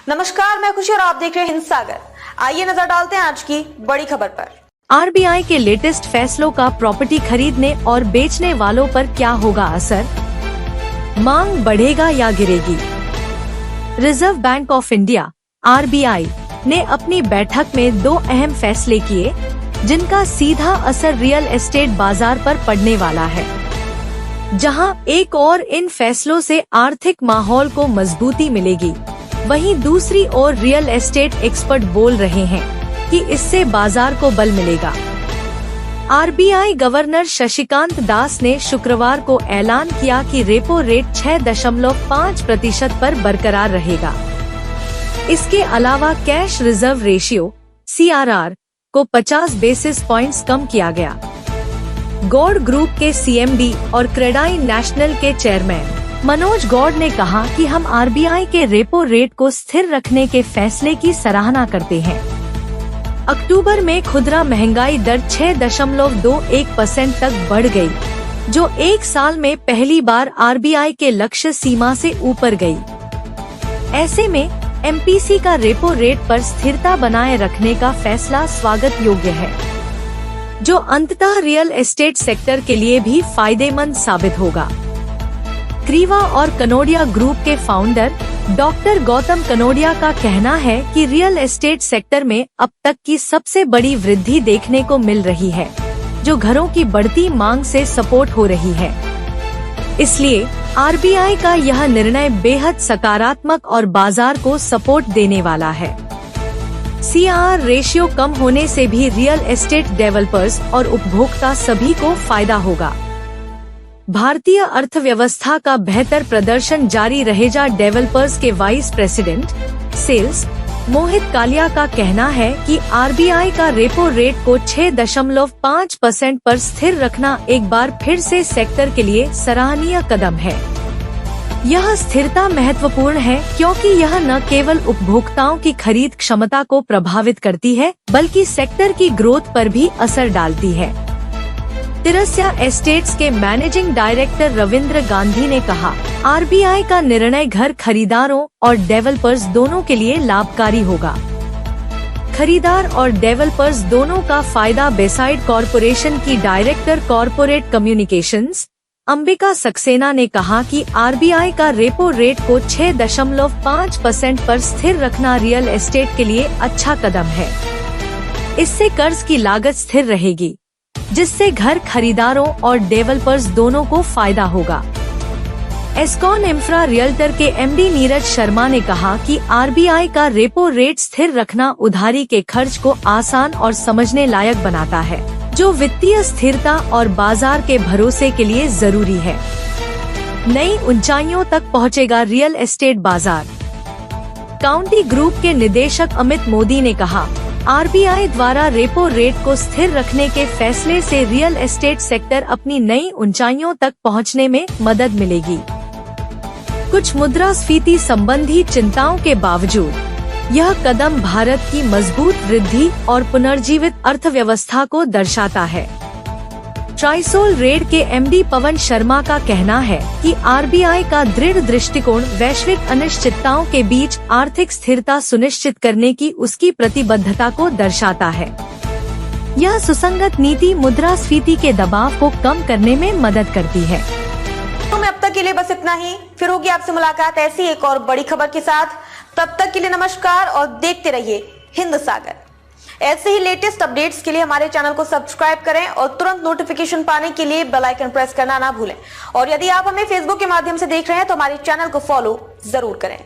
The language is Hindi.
नमस्कार, मैं खुशी और आप देख रहे हैं हिंद सागर। आइए नजर डालते हैं आज की बड़ी खबर पर। आरबीआई के लेटेस्ट फैसलों का प्रॉपर्टी खरीदने और बेचने वालों पर क्या होगा असर? मांग बढ़ेगा या गिरेगी? Reserve bank of India (RBI) ने अपनी बैठक में 2 अहम फैसले किए, जिनका सीधा असर रियल एस्टेट बाजार पर पड़ने वाला है। जहां एक और इन फैसलों से आर्थिक माहौल को मजबूती मिलेगी, वहीं दूसरी ओर रियल एस्टेट एक्सपर्ट बोल रहे हैं कि इससे बाजार को बल मिलेगा। आरबीआई गवर्नर शक्तिकांत दास ने शुक्रवार को ऐलान किया कि रेपो रेट 6.5% पर बरकरार रहेगा। इसके अलावा कैश रिजर्व रेशियो (CRR) को 50 बेसिस पॉइंट्स कम किया गया। गौड़ ग्रुप के CMD और क्रेडाई नेशनल के चेयरमैन मनोज गौड़ ने कहा कि हम आरबीआई के रेपो रेट को स्थिर रखने के फैसले की सराहना करते हैं। अक्टूबर में खुदरा महंगाई दर 6.21% तक बढ़ गई, जो एक साल में पहली बार आरबीआई के लक्ष्य सीमा से ऊपर गई। ऐसे में MPC का रेपो रेट पर स्थिरता बनाए रखने का फैसला स्वागत योग्य है, जो अंततः रियल एस्टेट सेक्टर के लिए भी फायदेमंद साबित होगा। क्रीवा और कनोडिया ग्रुप के फाउंडर डॉक्टर गौतम कनोडिया का कहना है कि रियल एस्टेट सेक्टर में अब तक की सबसे बड़ी वृद्धि देखने को मिल रही है, जो घरों की बढ़ती मांग से सपोर्ट हो रही है। इसलिए आरबीआई का यह निर्णय बेहद सकारात्मक और बाजार को सपोर्ट देने वाला है। CRR रेशियो कम होने से भी रियल एस्टेट डेवलपर्स और उपभोक्ता सभी को फायदा होगा। भारतीय अर्थव्यवस्था का बेहतर प्रदर्शन जारी रहेगा। डेवलपर्स के वाइस प्रेसिडेंट सेल्स मोहित कालिया का कहना है कि आरबीआई का रेपो रेट को 6.5% पर स्थिर रखना एक बार फिर से सेक्टर के लिए सराहनीय कदम है। यह स्थिरता महत्वपूर्ण है क्योंकि यह न केवल उपभोक्ताओं की खरीद क्षमता को प्रभावित करती है, बल्कि सेक्टर की ग्रोथ पर भी असर डालती है। तिरस्या एस्टेट्स के मैनेजिंग डायरेक्टर रविंद्र गांधी ने कहा, आरबीआई का निर्णय घर खरीदारों और डेवलपर्स दोनों के लिए लाभकारी होगा। खरीदार और डेवलपर्स दोनों का फायदा। बेसाइड कॉरपोरेशन की director corporate communications Ambika Saxena ने कहा कि आरबीआई का रेपो रेट को 6.5% पर स्थिर रखना रियल एस्टेट के लिए अच्छा कदम है। इससे कर्ज की लागत स्थिर रहेगी, जिससे घर खरीदारों और डेवलपर्स दोनों को फायदा होगा। एस्कॉन इंफ्रा रियल्टर के MD नीरज शर्मा ने कहा कि आरबीआई का रेपो रेट स्थिर रखना उधारी के खर्च को आसान और समझने लायक बनाता है, जो वित्तीय स्थिरता और बाजार के भरोसे के लिए जरूरी है। नई ऊंचाइयों तक पहुंचेगा रियल एस्टेट बाजार। काउंटी ग्रुप के निदेशक अमित मोदी ने कहा, आरबीआई द्वारा रेपो रेट को स्थिर रखने के फैसले से रियल एस्टेट सेक्टर अपनी नई ऊंचाइयों तक पहुंचने में मदद मिलेगी। कुछ मुद्रास्फीति संबंधी चिंताओं के बावजूद यह कदम भारत की मजबूत वृद्धि और पुनर्जीवित अर्थव्यवस्था को दर्शाता है। ट्राइसोल रेड के MD पवन शर्मा का कहना है कि आरबीआई का दृढ़ दृष्टिकोण वैश्विक अनिश्चितताओं के बीच आर्थिक स्थिरता सुनिश्चित करने की उसकी प्रतिबद्धता को दर्शाता है। यह सुसंगत नीति मुद्रास्फीति के दबाव को कम करने में मदद करती है। तो मैं अब तक के लिए बस इतना ही। फिर होगी आपसे मुलाकात ऐसी एक और बड़ी खबर के साथ। तब तक के लिए नमस्कार और देखते रहिए हिंद सागर। ऐसे ही लेटेस्ट अपडेट्स के लिए हमारे चैनल को सब्सक्राइब करें और तुरंत नोटिफिकेशन पाने के लिए बेल आइकन प्रेस करना ना भूलें। और यदि आप हमें फेसबुक के माध्यम से देख रहे हैं तो हमारे चैनल को फॉलो जरूर करें।